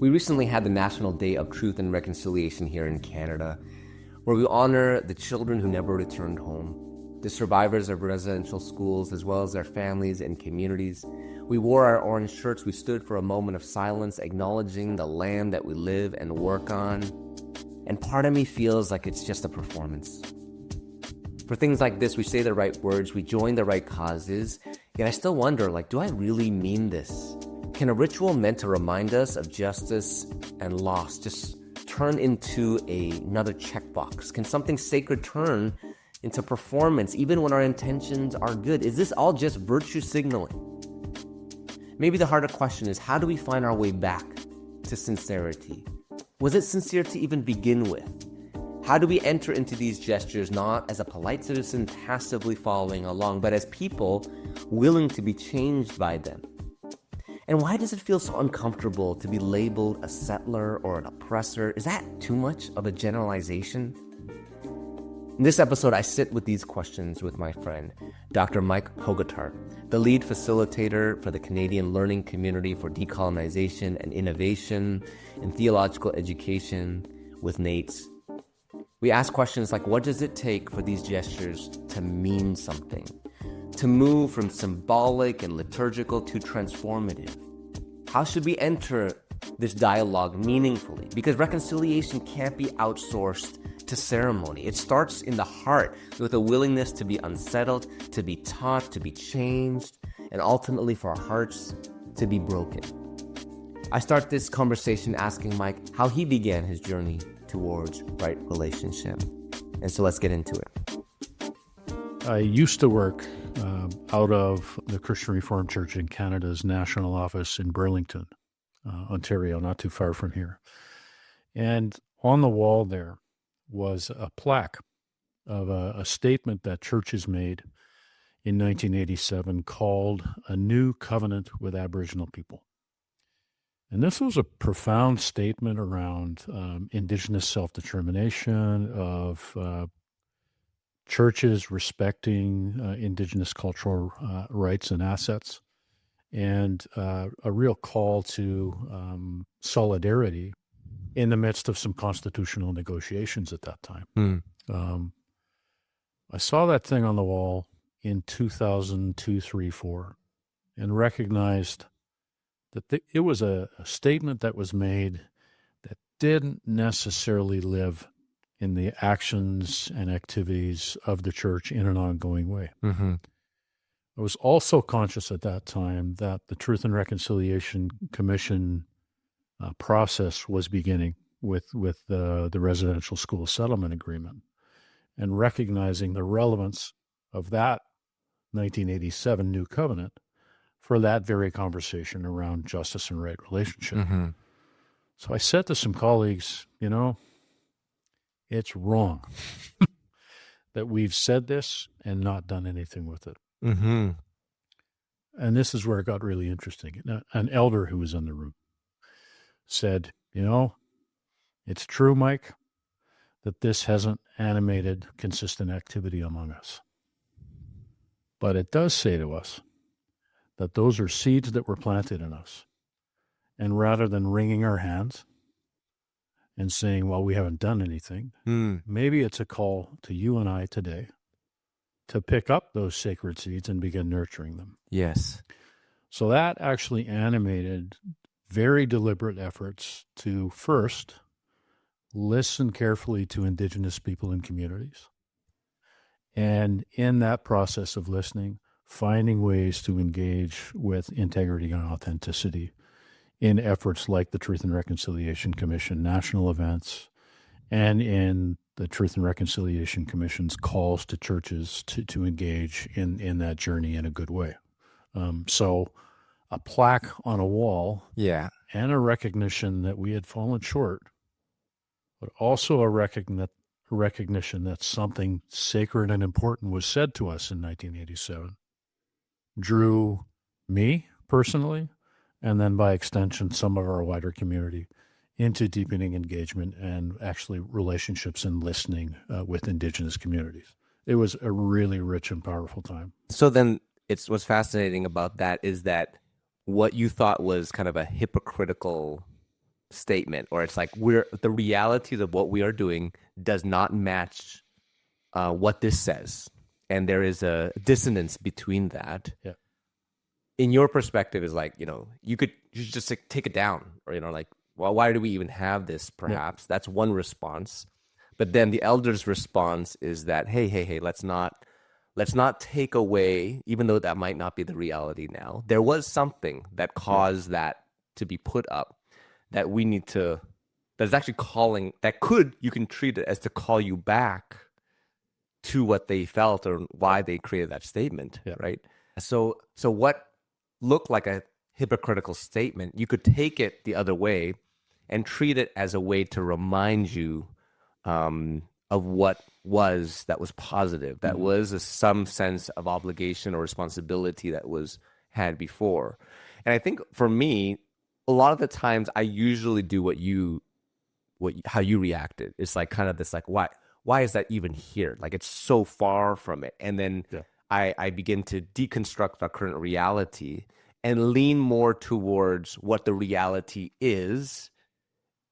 We recently had the National Day of Truth and Reconciliation here in Canada, where we honor the children who never returned home, the survivors of residential schools, as well as their families and communities. We wore our orange shirts. We stood for a moment of silence, acknowledging the land that we live and work on. And part of me feels like it's just a performance. For things like this, we say the right words, we join the right causes, yet I still wonder, do I really mean this? Can a ritual meant to remind us of justice and loss just turn into another checkbox? Can something sacred turn into performance even when our intentions are good? Is this all just virtue signaling? Maybe the harder question is, how do we find our way back to sincerity? Was it sincere to even begin with? How do we enter into these gestures not as a polite citizen passively following along, but as people willing to be changed by them? And why does it feel so uncomfortable to be labeled a settler or an oppressor? Is that too much of a generalization? In this episode, I sit with these questions with my friend, Dr. Mike Hogeterp, the lead facilitator for the Canadian Learning Community for Decolonization and Innovation in Theological Education with NAIITS. We ask questions like, what does it take for these gestures to mean something? To move from symbolic and liturgical to transformative? How should we enter this dialogue meaningfully? Because reconciliation can't be outsourced to ceremony. It starts in the heart with a willingness to be unsettled, to be taught, to be changed, and ultimately for our hearts to be broken. I start this conversation asking Mike how he began his journey towards right relationship. And so let's get into it. I used to work out of the Christian Reformed Church in Canada's national office in Burlington, Ontario, not too far from here. And on the wall there was a plaque of a statement that churches made in 1987 called A New Covenant with Aboriginal People. And this was a profound statement around Indigenous self-determination, of churches respecting Indigenous cultural rights and assets, and a real call to solidarity in the midst of some constitutional negotiations at that time. I saw that thing on the wall in 2002, 3, 4, and recognized that it was a statement that was made that didn't necessarily live in the actions and activities of the church in an ongoing way. Mm-hmm. I was also conscious at that time that the Truth and Reconciliation Commission process was beginning with the residential school settlement agreement, and recognizing the relevance of that 1987 New Covenant for that very conversation around justice and right relationship. Mm-hmm. So I said to some colleagues, it's wrong that we've said this and not done anything with it. Mm-hmm. And this is where it got really interesting. An elder who was in the room said, it's true, Mike, that this hasn't animated consistent activity among us. But it does say to us that those are seeds that were planted in us. And rather than wringing our hands and saying, well, we haven't done anything, maybe it's a call to you and I today to pick up those sacred seeds and begin nurturing them. Yes. So that actually animated very deliberate efforts to first listen carefully to Indigenous people and communities. And in that process of listening, finding ways to engage with integrity and authenticity in efforts like the Truth and Reconciliation Commission national events, and in the Truth and Reconciliation Commission's calls to churches to engage in that journey in a good way. So a plaque on a wall, and a recognition that we had fallen short, but also a recognition that something sacred and important was said to us in 1987, drew me personally, and then by extension, some of our wider community, into deepening engagement and actually relationships and listening with Indigenous communities. It was a really rich and powerful time. So then what's fascinating about that is that what you thought was kind of a hypocritical statement, or it's like the realities of what we are doing does not match what this says, and there is a dissonance between that. Yeah. In your perspective, is like, you should just like, take it down, or like, well, why do we even have this? Perhaps that's one response, but then the elders' response is that, hey, let's not take away, even though that might not be the reality now. There was something that caused that to be put up, that we need to, that's actually calling, you can treat it as to call you back to what they felt or why they created that statement, right? So what looked like a hypocritical statement, you could take it the other way and treat it as a way to remind you of what was positive, that was some sense of obligation or responsibility that was had before. And I think for me, a lot of the times I usually do how you reacted. It's like kind of this like, why is that even here? Like, it's so far from it. And then I begin to deconstruct our current reality and lean more towards what the reality is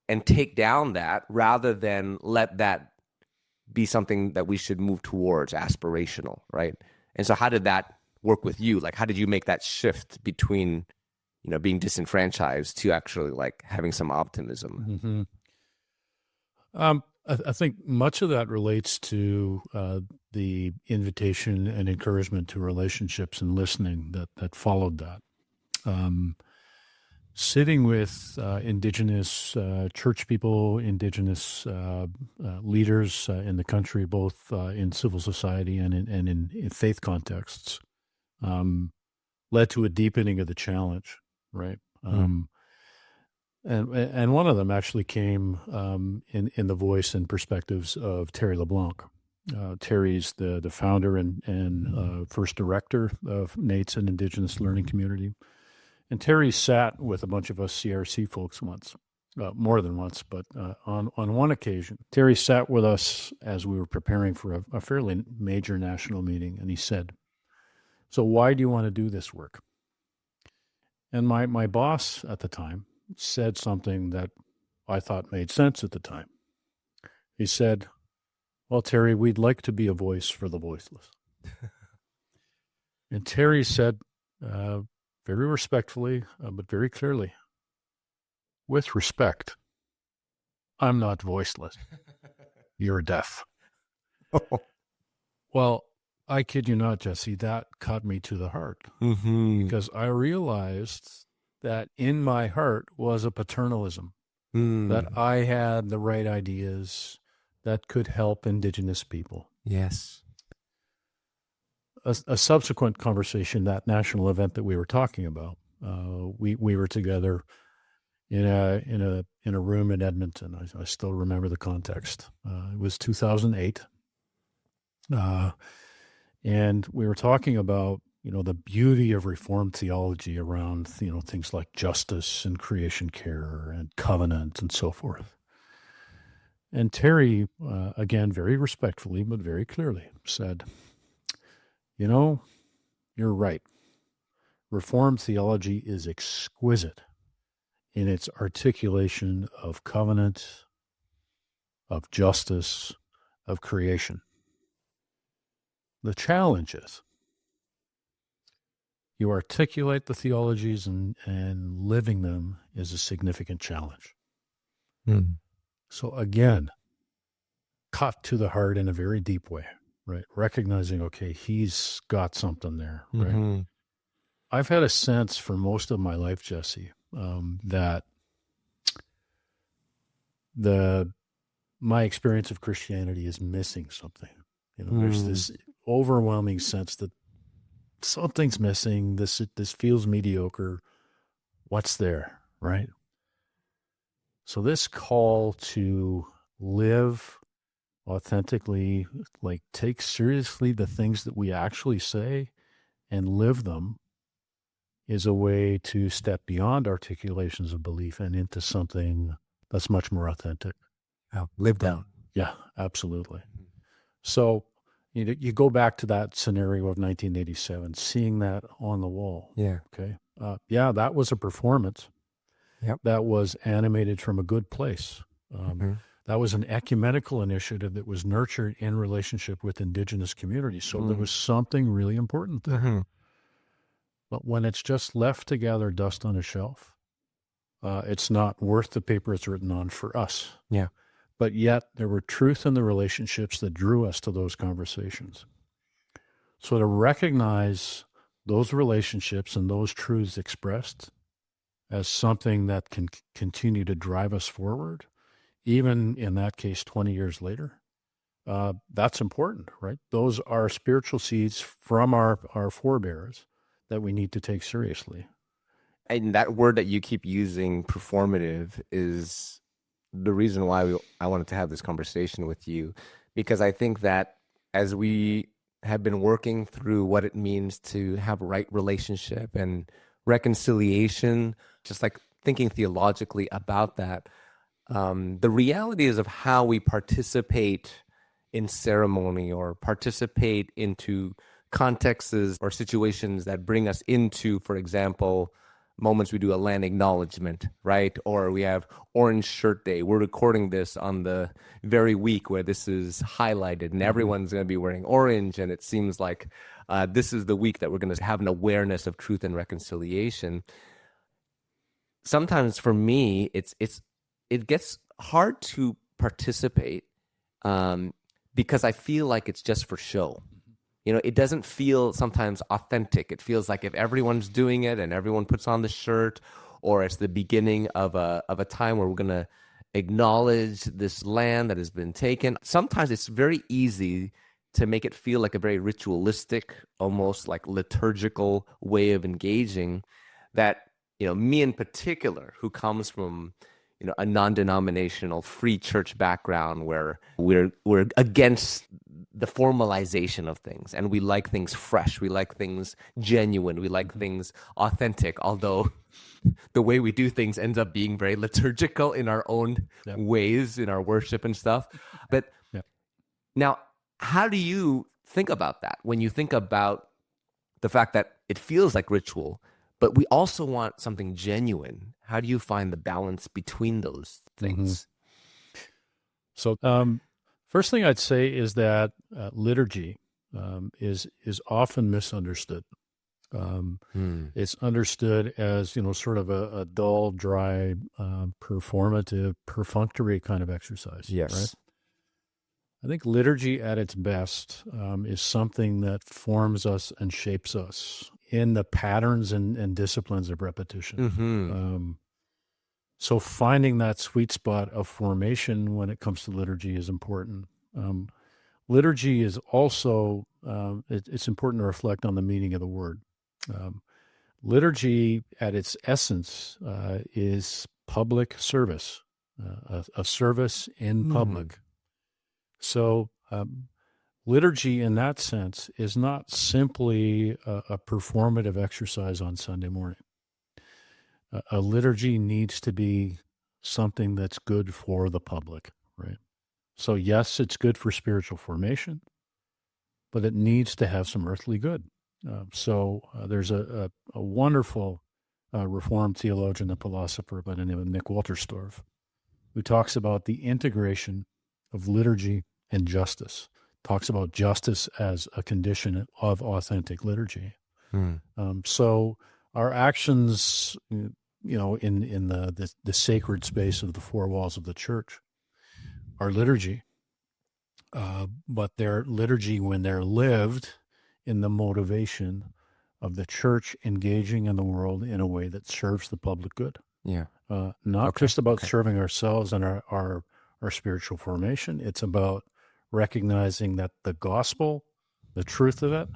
and take down that, rather than let that be something that we should move towards, aspirational, right? And so how did that work with you? Like, how did you make that shift between, being disenfranchised to actually like having some optimism? I think much of that relates to the invitation and encouragement to relationships and listening that followed that. Sitting with indigenous church people, indigenous leaders in the country, both in civil society and in faith contexts, led to a deepening of the challenge, right? And one of them actually came in the voice and perspectives of Terry LeBlanc. Terry's the founder and first director of NAIITS and Indigenous Learning Community. And Terry sat with a bunch of us CRC folks once, more than once, but on one occasion, Terry sat with us as we were preparing for a fairly major national meeting, and he said, "So why do you want to do this work?" And my boss at the time said something that I thought made sense at the time. He said, "Well, Terry, we'd like to be a voice for the voiceless." And Terry said, very respectfully, but very clearly, "With respect, I'm not voiceless. You're deaf." Well, I kid you not, Jesse, that cut me to the heart, because I realized that in my heart was a paternalism, that I had the right ideas that could help Indigenous people. Yes. A subsequent conversation, that national event that we were talking about, we were together in a room in Edmonton. I still remember the context. It was 2008, and we were talking about the beauty of Reformed theology around things like justice and creation care and covenant and so forth. And Terry, again, very respectfully but very clearly, said, "You're right. Reformed theology is exquisite in its articulation of covenant, of justice, of creation. The challenge is you articulate the theologies and living them is a significant challenge." So again, cut to the heart in a very deep way. Right, recognizing, okay, he's got something there, right? I've had a sense for most of my life, Jesse, that my experience of Christianity is missing something. There's this overwhelming sense that something's missing. This feels mediocre. What's there, right? So this call to live authentically, like take seriously the things that we actually say and live them, is a way to step beyond articulations of belief and into something that's much more authentic. Lived out. Yeah, absolutely. So you go back to that scenario of 1987, seeing that on the wall. Yeah. Okay. Yeah, that was a performance. Yep. that was animated from a good place. Mm-hmm. That was an ecumenical initiative that was nurtured in relationship with indigenous communities. So there was something really important there. Mm-hmm. But when it's just left to gather dust on a shelf, it's not worth the paper it's written on for us. Yeah. But yet there were truth in the relationships that drew us to those conversations. So to recognize those relationships and those truths expressed as something that can continue to drive us forward, even in that case, 20 years later, that's important, right? Those are spiritual seeds from our forebears that we need to take seriously. And that word that you keep using, performative, is the reason why I wanted to have this conversation with you, because I think that as we have been working through what it means to have right relationship and reconciliation, just like thinking theologically about that, the realities of how we participate in ceremony or participate into contexts or situations that bring us into, for example, moments we do a land acknowledgement, right? Or we have Orange Shirt Day. We're recording this on the very week where this is highlighted, and everyone's going to be wearing orange. And it seems like this is the week that we're going to have an awareness of truth and reconciliation. Sometimes for me, it gets hard to participate because I feel like it's just for show. You know, it doesn't feel sometimes authentic. It feels like if everyone's doing it and everyone puts on the shirt, or it's the beginning of a time where we're going to acknowledge this land that has been taken. Sometimes it's very easy to make it feel like a very ritualistic, almost like liturgical way of engaging that, you know, me in particular, who comes from, you know, a non-denominational free church background where we're against the formalization of things, and we like things fresh, we like things genuine, we like things authentic, although the way we do things ends up being very liturgical in our own ways in our worship and stuff. But now, how do you think about that when you think about the fact that it feels like ritual, but we also want something genuine? How do you find the balance between those things? So, first thing I'd say is that liturgy is often misunderstood. It's understood as, you know, sort of a dull, dry, performative, perfunctory kind of exercise. Yes. Right? I think liturgy at its best is something that forms us and shapes us in the patterns and disciplines of repetition. So finding that sweet spot of formation when it comes to liturgy is important. Liturgy is also, it's important to reflect on the meaning of the word. Liturgy at its essence is public service, a service in public. So liturgy in that sense is not simply a performative exercise on Sunday morning. A liturgy needs to be something that's good for the public, right? So yes, it's good for spiritual formation, but it needs to have some earthly good. So there's a wonderful Reformed theologian and philosopher by the name of Nick Wolterstorff, who talks about the integration of liturgy and justice, talks about justice as a condition of authentic liturgy. So our actions, you know, in the sacred space of the four walls of the church are liturgy, but they're liturgy when they're lived in the motivation of the church engaging in the world in a way that serves the public good. Yeah. Not just about serving ourselves and our spiritual formation. It's about recognizing that the gospel, the truth of it,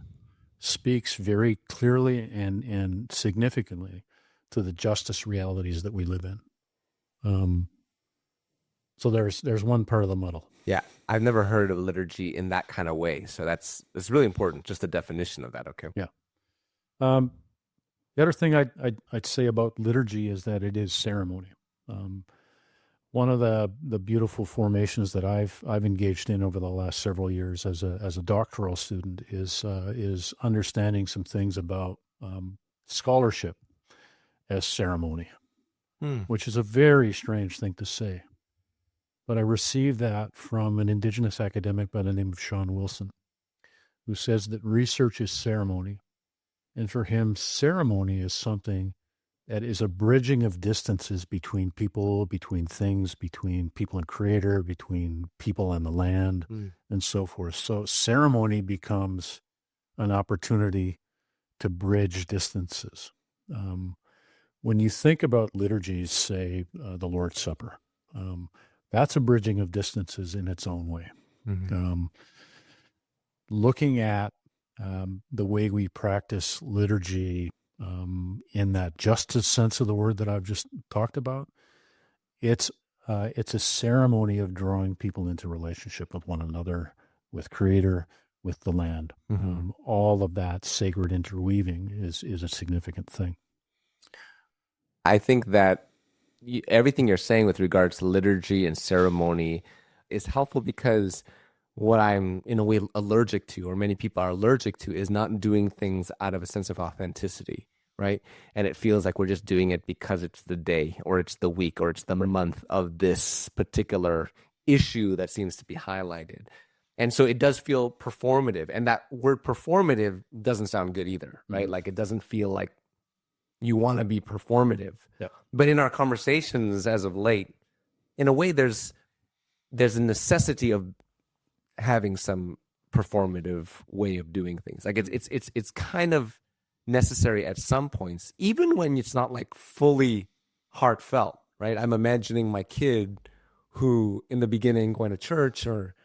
speaks very clearly and significantly to the justice realities that we live in. So there's one part of the muddle. Yeah, I've never heard of liturgy in that kind of way. So that's really important, just the definition of that. Okay. Yeah. The other thing I'd say about liturgy is that it is ceremony. One of the beautiful formations that I've engaged in over the last several years as a doctoral student is understanding some things about scholarship as ceremony. which is a very strange thing to say. But I received that from an Indigenous academic by the name of Sean Wilson, who says that research is ceremony. And for him, ceremony is something that is a bridging of distances between people, between things, between people and creator, between people and the land, and so forth. So ceremony becomes an opportunity to bridge distances. When you think about liturgies, say the Lord's Supper, that's a bridging of distances in its own way. Looking at the way we practice liturgy in that justice sense of the word that I've just talked about, it's a ceremony of drawing people into relationship with one another, with Creator, with the land. All of that sacred interweaving is a significant thing. I think that everything you're saying with regards to liturgy and ceremony is helpful, because what I'm in a way allergic to, or many people are allergic to, is not doing things out of a sense of authenticity, right? And it feels like we're just doing it because it's the day, or it's the week, or it's the month of this particular issue that seems to be highlighted. And so it does feel performative. And that word performative doesn't sound good either, right? Like, it doesn't feel like you want to be performative. Yeah. But in our conversations as of late, in a way, there's a necessity of having some performative way of doing things. Like, it's kind of necessary at some points, even when it's not like fully heartfelt, right? I'm imagining my kid who in the beginning going to church or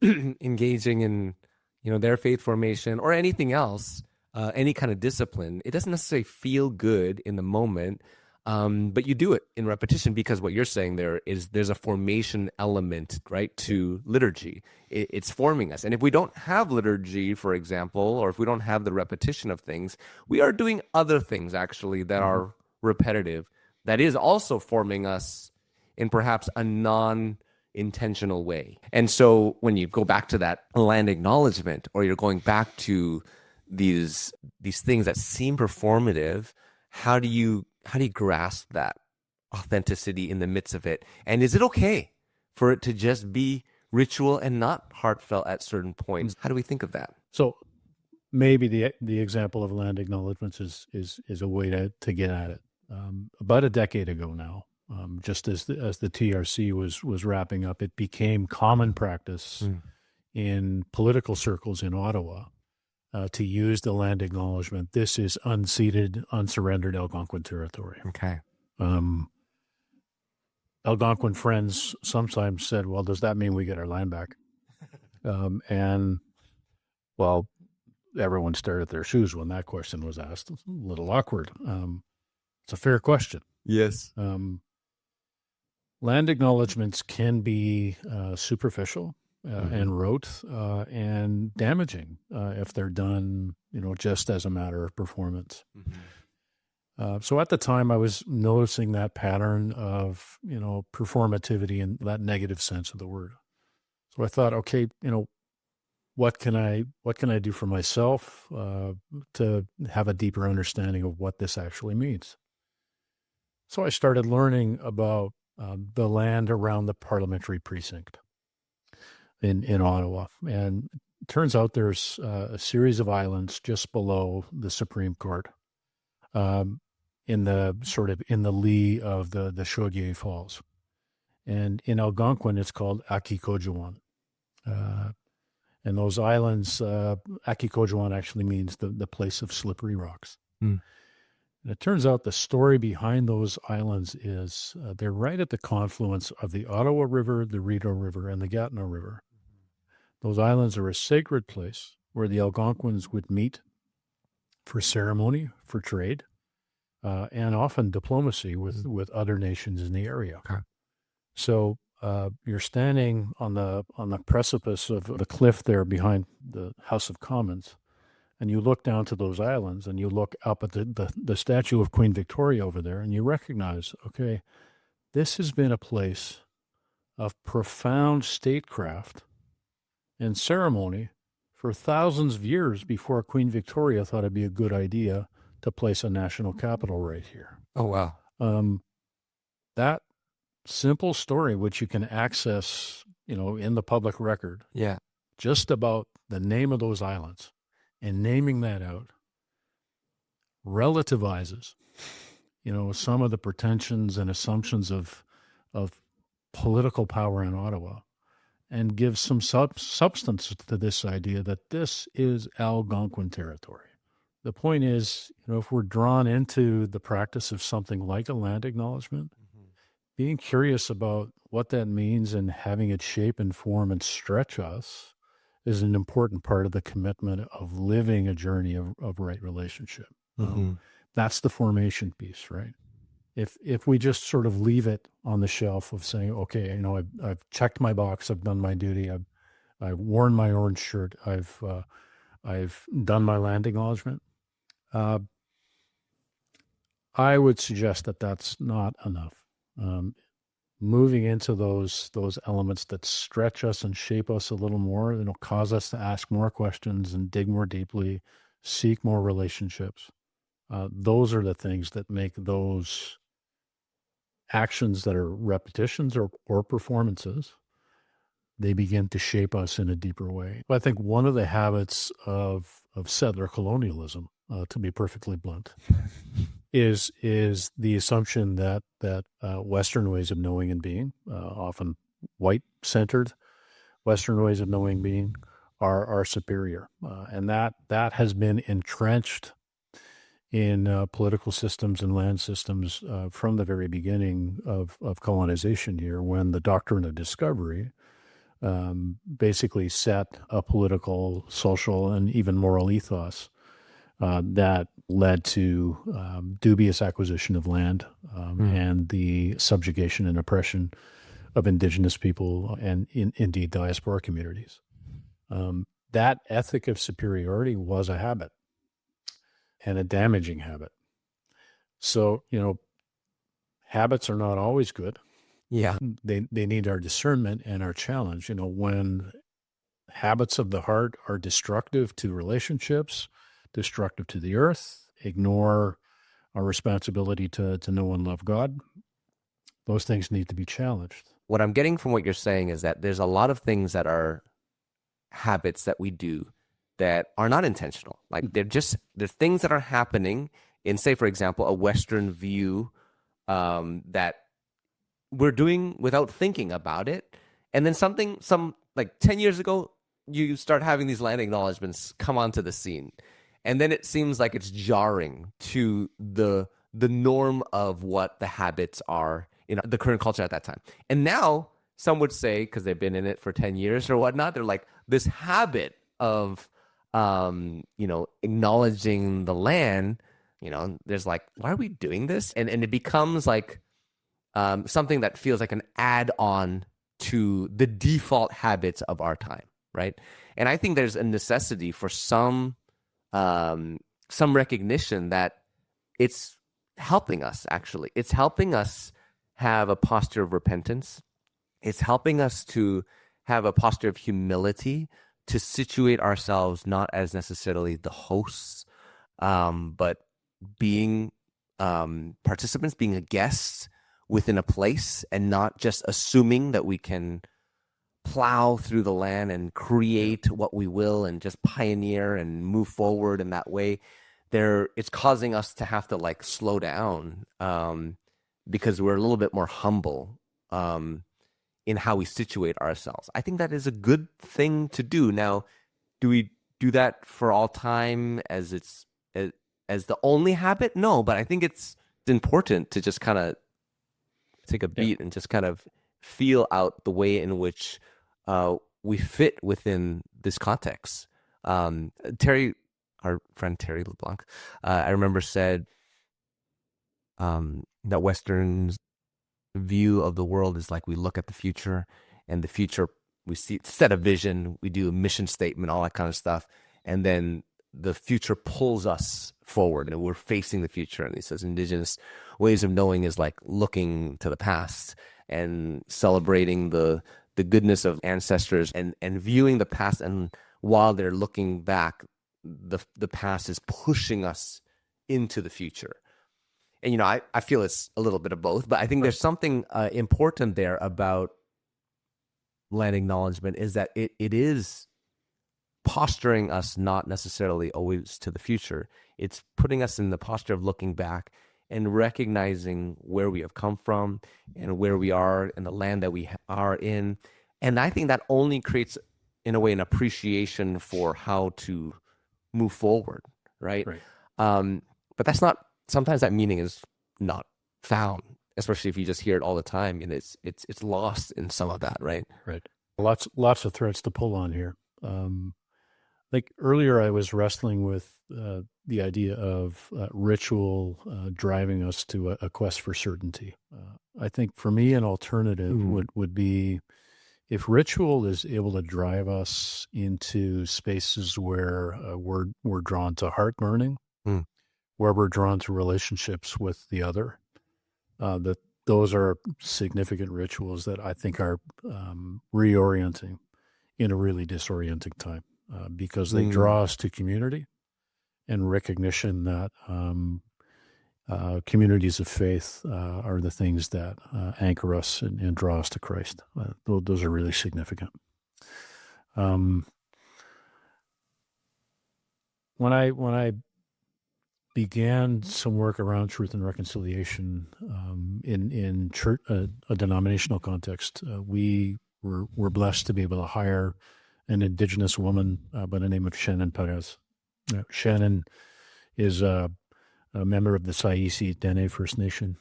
engaging in, their faith formation or anything else, any kind of discipline. It doesn't necessarily feel good in the moment, but you do it in repetition, because what you're saying there's a formation element, right, to liturgy. It's forming us. And if we don't have liturgy, for example, or if we don't have the repetition of things, we are doing other things actually that are repetitive, that is also forming us in perhaps a non-intentional way. And so when you go back to that land acknowledgement, or you're going back to these things that seem performative, how do you grasp that authenticity in the midst of it? And is it okay for it to just be ritual and not heartfelt at certain points? How do we think of that? So maybe the example of land acknowledgements is a way to get at it. About a decade ago now, just as the TRC was wrapping up, it became common practice in political circles in Ottawa to use the land acknowledgement. This is unceded, unsurrendered Algonquin territory. Okay. Algonquin friends sometimes said, well, does that mean we get our land back? And, well, everyone stared at their shoes when that question was asked. It's a little awkward. It's a fair question. Yes. Land acknowledgements can be superficial and rote and damaging if they're done, just as a matter of performance. So at the time, I was noticing that pattern of, performativity in that negative sense of the word. So I thought, okay, what can I do for myself to have a deeper understanding of what this actually means? So I started learning about the land around the parliamentary precinct in Ottawa. And it turns out there's a series of islands just below the Supreme Court, in the lee of the Chaudière Falls. And in Algonquin, it's called Akikojuan. And those islands, Akikojuan actually means the place of slippery rocks. And it turns out the story behind those islands is they're right at the confluence of the Ottawa River, the Rideau River, and the Gatineau River. Those islands are a sacred place where the Algonquins would meet for ceremony, for trade, and often diplomacy with other nations in the area. Okay. So you're standing on the precipice of the cliff there behind the House of Commons, and you look down to those islands, and you look up at the statue of Queen Victoria over there, and you recognize, okay, this has been a place of profound statecraft and ceremony for thousands of years before Queen Victoria thought it'd be a good idea to place a national capital right here. Oh, wow. that simple story, which you can access, in the public record, Yeah. just about the name of those islands and naming that out relativizes, some of the pretensions and assumptions of political power in Ottawa and gives some substance to this idea that this is Algonquin territory. The point is, if we're drawn into the practice of something like a land acknowledgement, being curious about what that means and having it shape and form and stretch us is an important part of the commitment of living a journey of right relationship. That's the formation piece, right? If we just sort of leave it on the shelf of saying, okay, I've checked my box, I've done my duty, I've worn my orange shirt, I've done my land acknowledgement, I would suggest that that's not enough. Moving into those elements that stretch us and shape us a little more, it'll cause us to ask more questions and dig more deeply, seek more relationships. Those are the things that make those actions that are repetitions or performances, they begin to shape us in a deeper way. I think one of the habits of settler colonialism, to be perfectly blunt, is the assumption that Western ways of knowing and being, often white-centered Western ways of knowing and being, are superior, and that has been entrenched in political systems and land systems from the very beginning of colonization here, when the doctrine of discovery basically set a political, social, and even moral ethos that led to dubious acquisition of land and the subjugation and oppression of Indigenous people and indeed diaspora communities. That ethic of superiority was a habit, and a damaging habit. So, habits are not always good. Yeah. They need our discernment and our challenge. When habits of the heart are destructive to relationships, destructive to the earth, ignore our responsibility to know and love God, those things need to be challenged. What I'm getting from what you're saying is that there's a lot of things that are habits that we do that are not intentional. Like there's things that are happening in, say, for example, a Western view that we're doing without thinking about it. And then some like 10 years ago, you start having these land acknowledgements come onto the scene. And then it seems like it's jarring to the norm of what the habits are in the current culture at that time. And now some would say, because they've been in it for 10 years or whatnot, they're like, this habit of acknowledging the land, there's like, why are we doing this? And it becomes like something that feels like an add-on to the default habits of our time, right? And I think there's a necessity for some recognition that it's helping us, actually. It's helping us have a posture of repentance. It's helping us to have a posture of humility, to situate ourselves not as necessarily the hosts, but being participants, being a guest within a place, and not just assuming that we can plow through the land and create what we will and just pioneer and move forward in that way. It's causing us to have to like slow down because we're a little bit more humble in how we situate ourselves. I think that is a good thing to do. Now, do we do that for all time as the only habit? No, but I think it's important to just kind of take a beat and just kind of feel out the way in which we fit within this context. Terry, our friend Terry LeBlanc, I remember said that Western's view of the world is like we look at the future, and the future, we set a vision, we do a mission statement, all that kind of stuff, and then the future pulls us forward and we're facing the future. And he says Indigenous ways of knowing is like looking to the past and celebrating the goodness of ancestors and viewing the past, and while they're looking back, the past is pushing us into the future. And, I feel it's a little bit of both, but I think there's something important there about land acknowledgement, is that it is posturing us not necessarily always to the future. It's putting us in the posture of looking back and recognizing where we have come from and where we are and the land that we are in. And I think that only creates, in a way, an appreciation for how to move forward, right? Right. But that's not, sometimes that meaning is not found, especially if you just hear it all the time, and it's lost in some of that, right? Right. Lots of threads to pull on here. Like earlier, I was wrestling with the idea of ritual driving us to a quest for certainty. I think for me, an alternative would be if ritual is able to drive us into spaces where we're drawn to heart learning, where we're drawn to relationships with the other, that those are significant rituals that I think are reorienting in a really disorienting time, because they draw us to community and recognition that communities of faith are the things that anchor us and draw us to Christ. Those are really significant. When I began some work around truth and reconciliation in church, a denominational context, we were blessed to be able to hire an Indigenous woman by the name of Shannon Perez. Shannon is a member of the Saisi Dene First Nation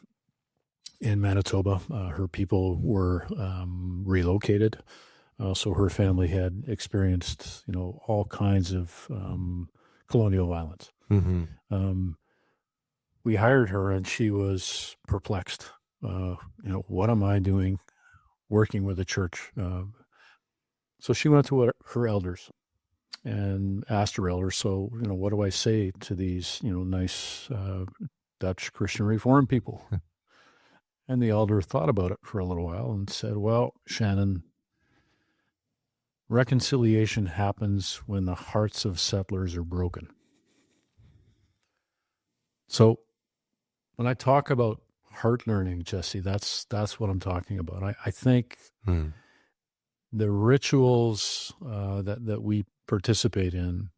in Manitoba. Her people were relocated, so her family had experienced, all kinds of colonial violence. We hired her, and she was perplexed. What am I doing working with a church? So she went to her elders and asked her elders, so, what do I say to these, nice Dutch Christian Reformed people? And the elder thought about it for a little while and said, well, Shannon, reconciliation happens when the hearts of settlers are broken. So when I talk about heart learning, Jesse, that's what I'm talking about. I think the rituals that we participate in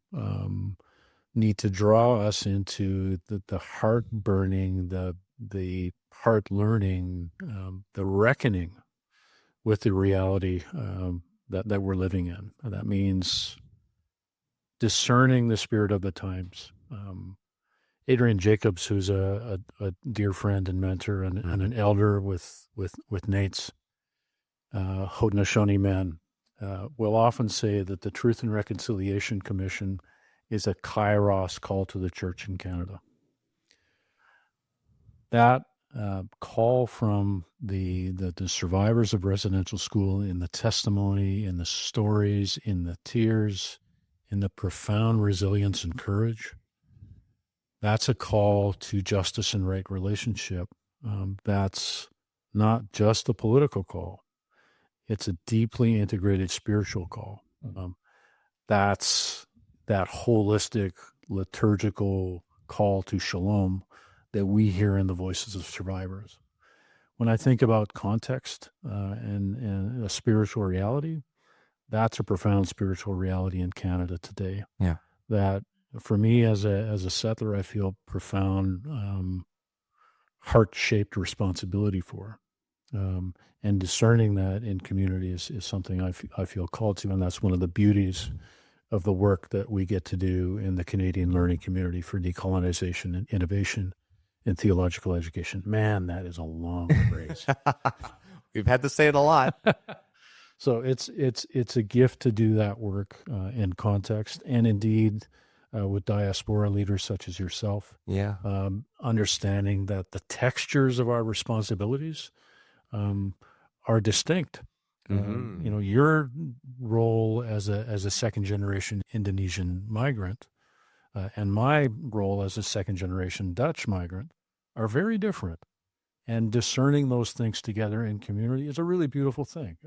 need to draw us into the heart burning, the heart learning, the reckoning with the reality that we're living in. That means discerning the spirit of the times. Adrian Jacobs, who's a dear friend and mentor and an elder with NAIITS, Haudenosaunee men, will often say that the Truth and Reconciliation Commission is a kairos call to the church in Canada. That call from the survivors of residential school, in the testimony, in the stories, in the tears, in the profound resilience and courage, that's a call to justice and right relationship. That's not just a political call. It's a deeply integrated spiritual call. That's that holistic liturgical call to shalom that we hear in the voices of survivors. When I think about context and a spiritual reality, that's a profound spiritual reality in Canada today. Yeah. That for me as a settler, I feel profound heart-shaped responsibility for. And discerning that in community is something I feel called to, and that's one of the beauties of the work that we get to do in the Canadian learning community for decolonization and innovation in theological education. Man, that is a long phrase. We've had to say it a lot. So it's a gift to do that work in context, and indeed with diaspora leaders such as yourself. Yeah. Understanding that the textures of our responsibilities are distinct. Your role as a second generation Indonesian migrant and my role as a second generation Dutch migrant are very different. And discerning those things together in community is a really beautiful thing.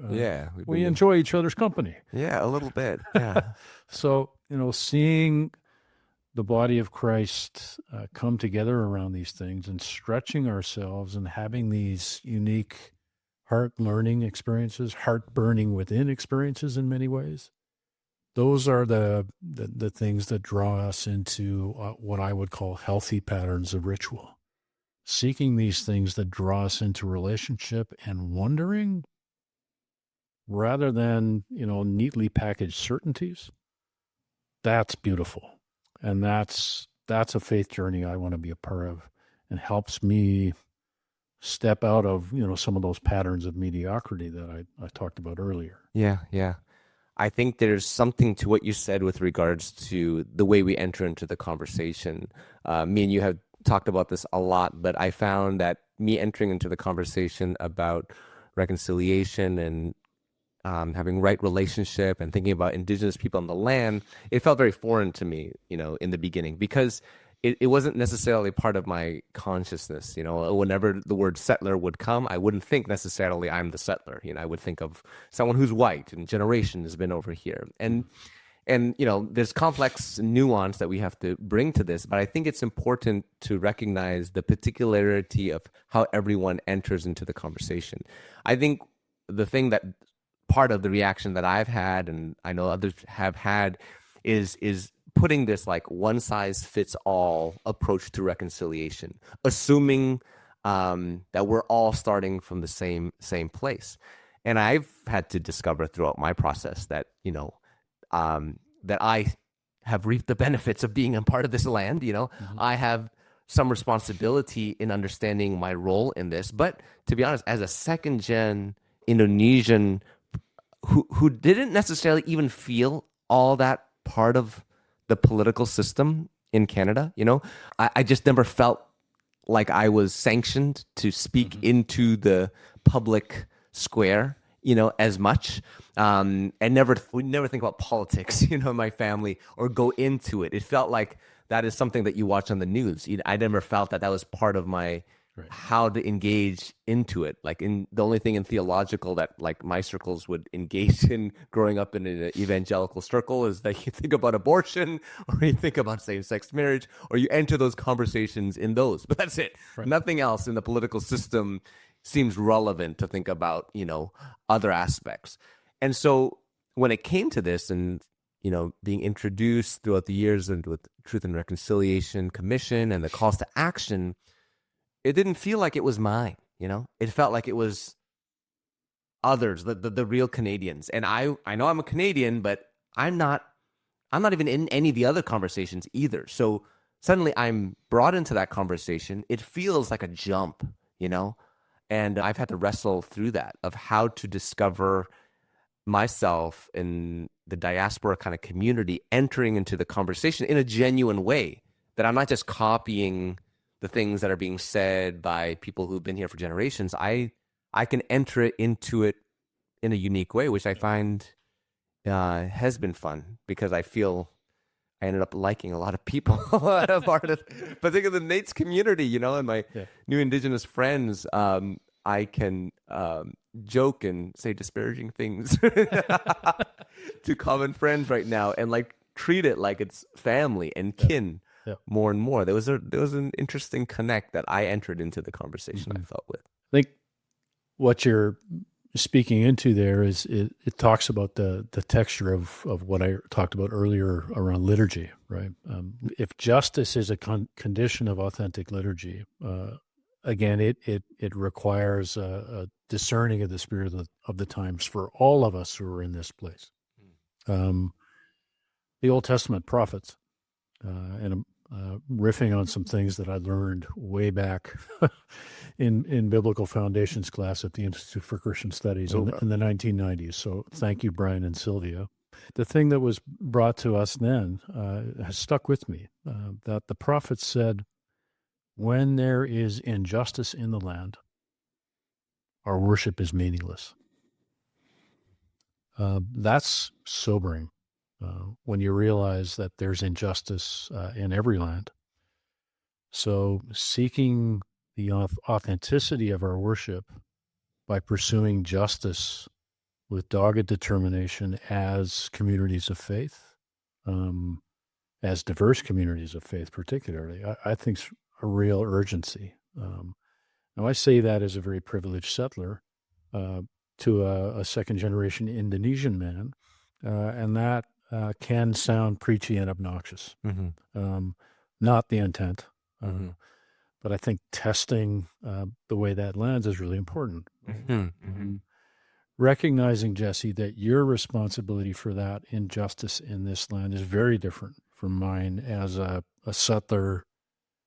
We enjoy each other's company. Yeah, a little bit. Yeah. So, seeing the body of Christ come together around these things and stretching ourselves and having these unique heart learning experiences, heart burning within experiences in many ways. Those are the things that draw us into what I would call healthy patterns of ritual. Seeking these things that draw us into relationship and wondering rather than, neatly packaged certainties. That's beautiful. And that's a faith journey I want to be a part of, and helps me step out of, some of those patterns of mediocrity that I talked about earlier. Yeah, yeah. I think there's something to what you said with regards to the way we enter into the conversation. Me and you have talked about this a lot, but I found that me entering into the conversation about reconciliation and having right relationship and thinking about indigenous people on the land, it felt very foreign to me, in the beginning, because it wasn't necessarily part of my consciousness. Whenever the word settler would come, I wouldn't think necessarily I'm the settler. I would think of someone who's white and generation has been over here. And there's complex nuance that we have to bring to this, but I think it's important to recognize the particularity of how everyone enters into the conversation. I think the thing that part of the reaction that I've had, and I know others have had, is putting this like one size fits all approach to reconciliation, assuming that we're all starting from the same place. And I've had to discover throughout my process that that I have reaped the benefits of being a part of this land. I have some responsibility in understanding my role in this. But to be honest, as a second gen Indonesian who didn't necessarily even feel all that part of the political system in Canada, I just never felt like I was sanctioned to speak into the public square, as much. And we never think about politics, in my family, or go into it. It felt like that is something that you watch on the news. I never felt that was part of my how to engage into it. Like the only thing in theological that like my circles would engage in growing up in an evangelical circle is that you think about abortion, or you think about same-sex marriage, or you enter those conversations in those. But that's it. Right. Nothing else in the political system seems relevant to think about, other aspects. And so when it came to this and, being introduced throughout the years and with Truth and Reconciliation Commission and the calls to action, it didn't feel like it was mine, It felt like it was others, the real Canadians. And I know I'm a Canadian, but I'm not even in any of the other conversations either. So suddenly I'm brought into that conversation. It feels like a jump, And I've had to wrestle through that of how to discover myself in the diaspora kind of community, entering into the conversation in a genuine way, that I'm not just copying the things that are being said by people who've been here for generations. I can enter into it in a unique way, which I find has been fun, because I feel I ended up liking a lot of people, a part of, particularly the NAIITS community, and my new Indigenous friends. I can joke and say disparaging things to common friends right now, and like treat it like it's family and kin. More and more. There was an interesting connect that I entered into the conversation. I felt with. I think what you're speaking into there is it talks about the texture of what I talked about earlier around liturgy, right? If justice is a condition of authentic liturgy, again, it requires a discerning of the spirit of the times for all of us who are in this place. The Old Testament prophets, and riffing on some things that I learned way back in biblical foundations class at the Institute for Christian Studies in the 1990s. So thank you, Brian and Sylvia. The thing that was brought to us then has stuck with me, that the prophets said, when there is injustice in the land, our worship is meaningless. That's sobering. When you realize that there's injustice in every land. So seeking the authenticity of our worship by pursuing justice with dogged determination as communities of faith, as diverse communities of faith, particularly, I think is a real urgency. Now, I say that as a very privileged settler uh, to a second generation Indonesian man, and that can sound preachy and obnoxious. Mm-hmm. Um, Not the intent, Mm-hmm. but I think testing the way that lands is really important. Mm-hmm. Mm-hmm. Recognizing, Jesse, that your responsibility for that injustice in this land is very different from mine as a settler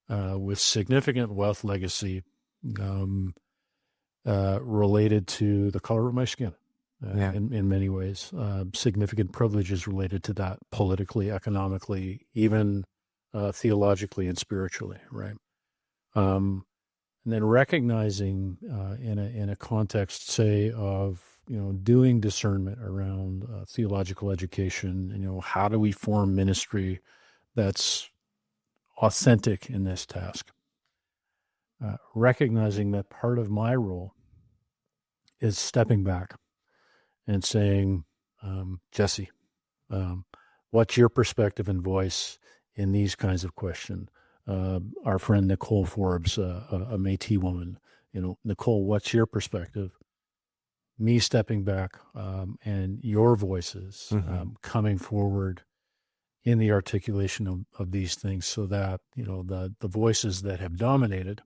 with significant wealth legacy um, related to the color of my skin. Yeah. In many ways, significant privileges related to that politically, economically, even theologically and spiritually, right? And then recognizing in a context, say, of doing discernment around theological education, and how do we form ministry that's authentic in this task? Recognizing that part of my role is stepping back and saying, Jesse, what's your perspective and voice in these kinds of questions? Our friend Nicole Forbes, a Métis woman, Nicole, what's your perspective? Me stepping back and your voices coming forward in the articulation of these things, so that the voices that have dominated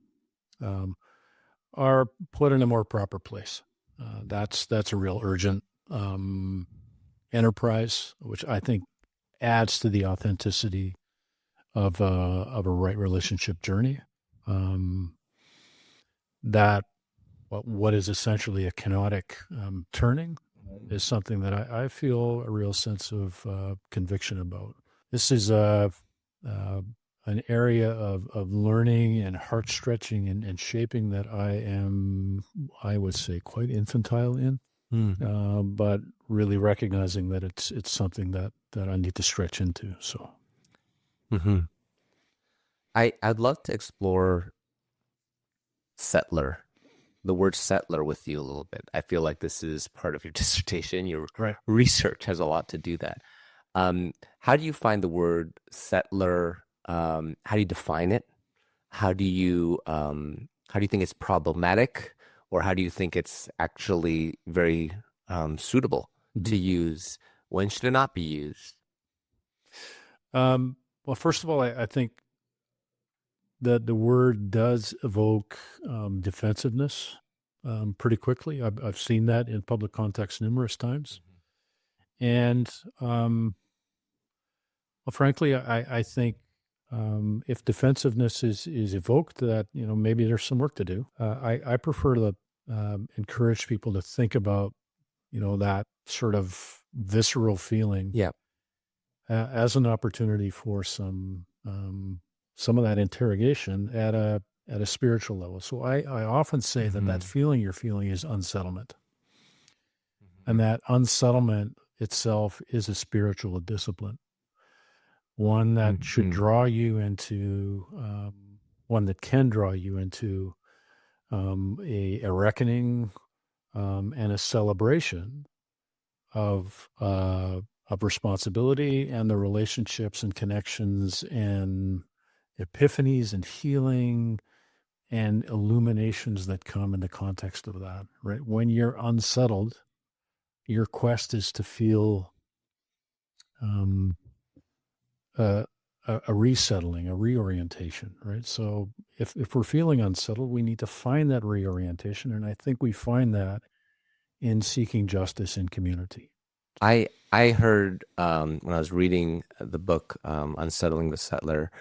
are put in a more proper place. That's a real urgent enterprise, which I think adds to the authenticity of a right relationship journey. That what is essentially a kenotic turning is something that I feel a real sense of conviction about. This is an area of learning and heart stretching and shaping that I would say, quite infantile in. But really recognizing that it's something that I need to stretch into. So, I'd love to explore settler, the word settler, with you a little bit. I feel like this is part of your dissertation. Your research has a lot to do that. How do you find the word settler? How do you define it? How do you think it's problematic, or how do you think it's actually very suitable to use? When should it not be used? Well, first of all, I think that the word does evoke defensiveness pretty quickly. I've seen that in public context numerous times. And, well, frankly, I think if defensiveness is evoked, that, maybe there's some work to do. I prefer to encourage people to think about, that sort of visceral feeling as an opportunity for some of that interrogation at a spiritual level. So I often say that feeling you're feeling is unsettlement. And that unsettlement itself is a spiritual discipline, one that should draw you into, one that can draw you into a reckoning and a celebration of responsibility and the relationships and connections and epiphanies and healing and illuminations that come in the context of that, right? When you're unsettled, your quest is to feel a resettling, a reorientation, right? So if we're feeling unsettled, we need to find that reorientation. And I think we find that in seeking justice in community. I heard when I was reading the book Unsettling the Settler,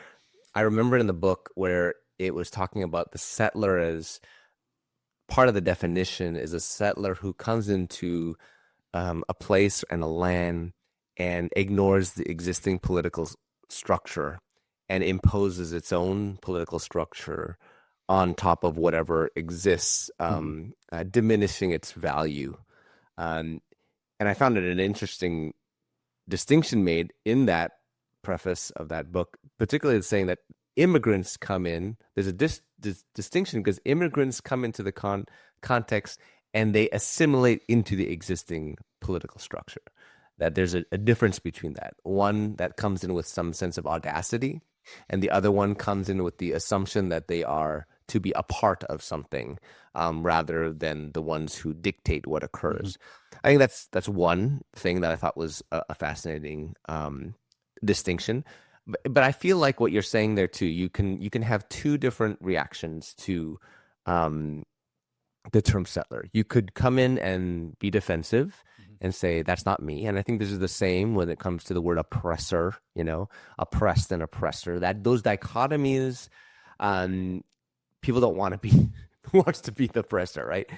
I remember in the book where it was talking about the settler as part of the definition is a settler who comes into a place and a land and ignores the existing political structure and imposes its own political structure on top of whatever exists, diminishing its value. And I found it an interesting distinction made in that preface of that book, particularly saying that immigrants come in. There's a distinction because immigrants come into the context and they assimilate into the existing political structure. that there's a difference between that. One that comes in with some sense of audacity, and the other one comes in with the assumption that they are to be a part of something, rather than the ones who dictate what occurs. I think that's one thing that I thought was a fascinating distinction. But I feel like what you're saying there too, you can have two different reactions to the term settler. You could come in and be defensive and say, that's not me. And I think this is the same when it comes to the word oppressor, oppressed and oppressor. That those dichotomies, people don't want to be, wants to be the oppressor, right?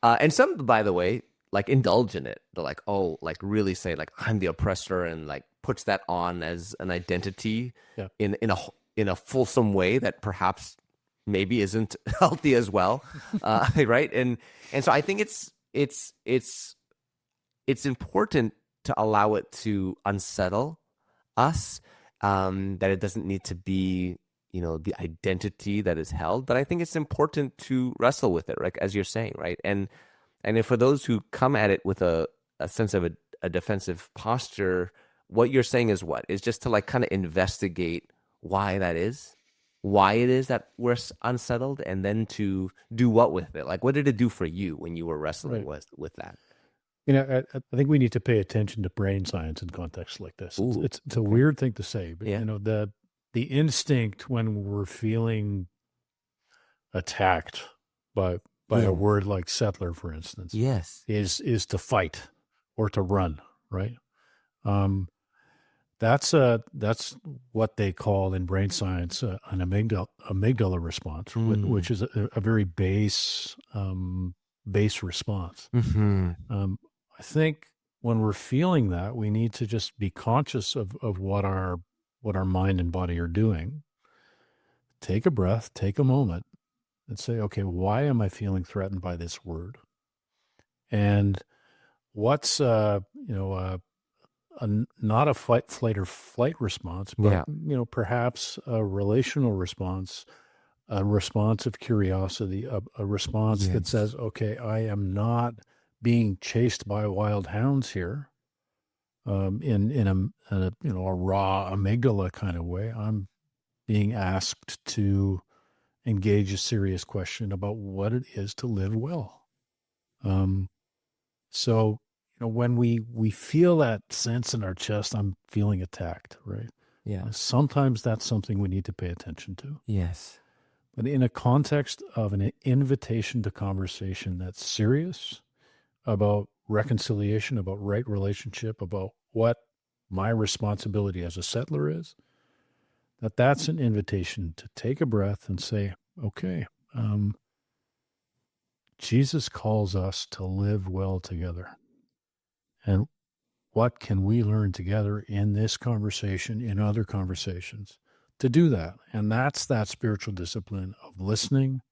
And some, by the way, like indulge in it. They're like, oh, like really say like I'm the oppressor, and like puts that on as an identity in a fulsome way that perhaps maybe isn't healthy as well, right? And so I think it's important to allow it to unsettle us, that it doesn't need to be the identity that is held, but I think it's important to wrestle with it, right? As you're saying, right? And if for those who come at it with a sense of a defensive posture, what you're saying is what? Is just to like kind of investigate why that is, why it is that we're unsettled, and then to do what with it? Like, what did it do for you when you were wrestling with that? I think we need to pay attention to brain science in contexts like this. Ooh, it's a weird thing to say, but the instinct when we're feeling attacked by a word like settler, for instance, yes, is to fight or to run, right? That's what they call in brain science an amygdala response, which is a very base response. I think when we're feeling that, we need to just be conscious of what our mind and body are doing. Take a breath, take a moment, and say, okay, why am I feeling threatened by this word? And what's not a fight, flight, or flight response, but perhaps a relational response, a response of curiosity, a response that says, okay, I am not being chased by wild hounds here, in a raw amygdala kind of way. I'm being asked to engage a serious question about what it is to live well. So when we feel that sense in our chest, I'm feeling attacked, right? Yeah. Sometimes that's something we need to pay attention to. Yes. But in a context of an invitation to conversation that's serious about reconciliation, about right relationship, about what my responsibility as a settler is, that's an invitation to take a breath and say, okay, Jesus calls us to live well together. And what can we learn together in this conversation, in other conversations, to do that? And that's that spiritual discipline of listening,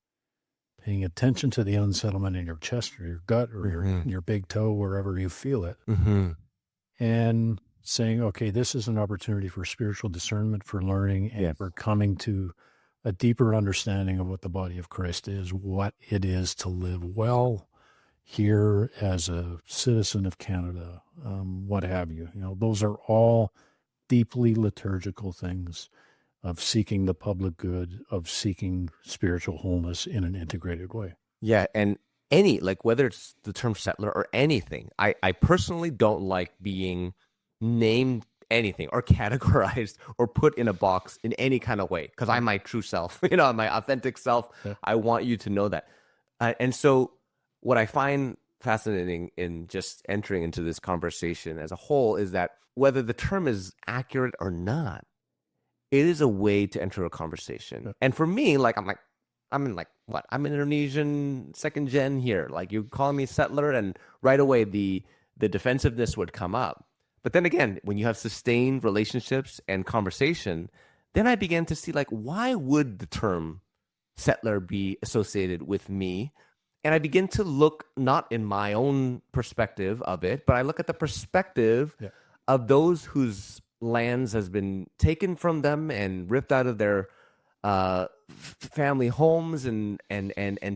paying attention to the unsettlement in your chest or your gut or your big toe, wherever you feel it, and saying, okay, this is an opportunity for spiritual discernment, for learning, and for coming to a deeper understanding of what the body of Christ is, what it is to live well here as a citizen of Canada, what have you. Those are all deeply liturgical things of seeking the public good, of seeking spiritual wholeness in an integrated way. Yeah, and whether it's the term settler or anything, I personally don't like being named anything or categorized or put in a box in any kind of way, because I'm my true self, my authentic self. I want you to know that. And so what I find fascinating in just entering into this conversation as a whole is that whether the term is accurate or not, it is a way to enter a conversation. Yeah. And for me, I'm Indonesian second gen here. Like, you call me settler, and right away the defensiveness would come up. But then again, when you have sustained relationships and conversation, then I began to see, like, why would the term settler be associated with me? And I begin to look not in my own perspective of it, but I look at the perspective of those whose lands has been taken from them and ripped out of their family homes and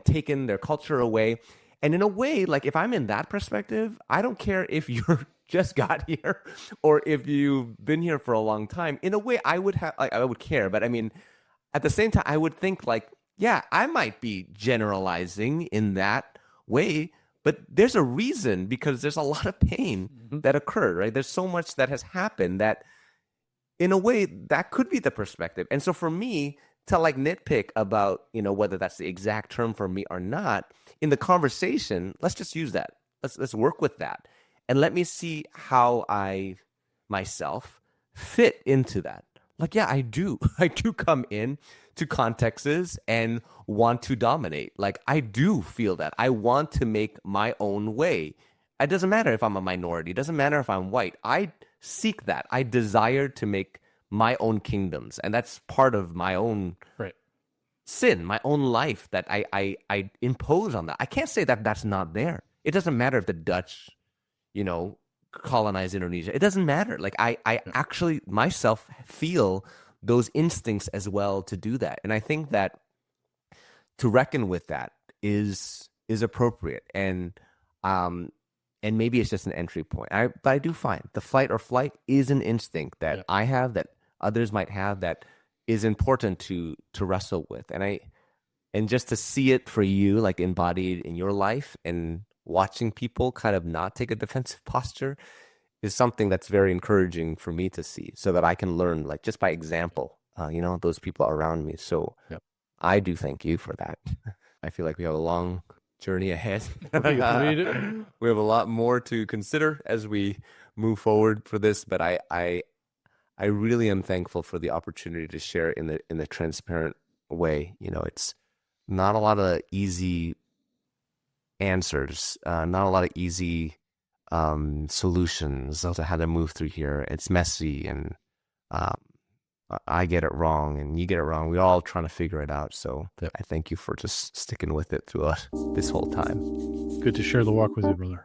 taken their culture away. And in a way, like, if I'm in that perspective, I don't care if you're just got here or if you've been here for a long time, in a way I would have, like, I would care. But I mean, at the same time, I would think like, yeah, I might be generalizing in that way, but there's a reason, because there's a lot of pain that occurred, right? There's so much that has happened that in a way that could be the perspective. And so for me to like nitpick about, whether that's the exact term for me or not, in the conversation, let's just use that. Let's work with that. And let me see how I myself fit into that. Like, yeah, I do. I do come in to contexts and want to dominate. Like, I do feel that. I want to make my own way. It doesn't matter if I'm a minority. It doesn't matter if I'm white. I seek that. I desire to make my own kingdoms. And that's part of my own sin, my own life that I impose on that. I can't say that that's not there. It doesn't matter if the Dutch, colonize Indonesia. It doesn't matter. Like I actually myself feel those instincts as well to do that. And I think that to reckon with that is appropriate. And maybe it's just an entry point. But I do find the fight or flight is an instinct that I have, that others might have, that is important to wrestle with. And just to see it for you, like embodied in your life, and watching people kind of not take a defensive posture is something that's very encouraging for me to see, so that I can learn, like, just by example, those people around me. So I do thank you for that. I feel like we have a long journey ahead. We have a lot more to consider as we move forward for this, but I really am thankful for the opportunity to share in the transparent way. It's not a lot of easy answers, not a lot of easy solutions to how to move through here. It's messy, and I get it wrong and you get it wrong. We're all trying to figure it out. So I thank you for just sticking with it throughout this whole time. Good to share the walk with you, brother.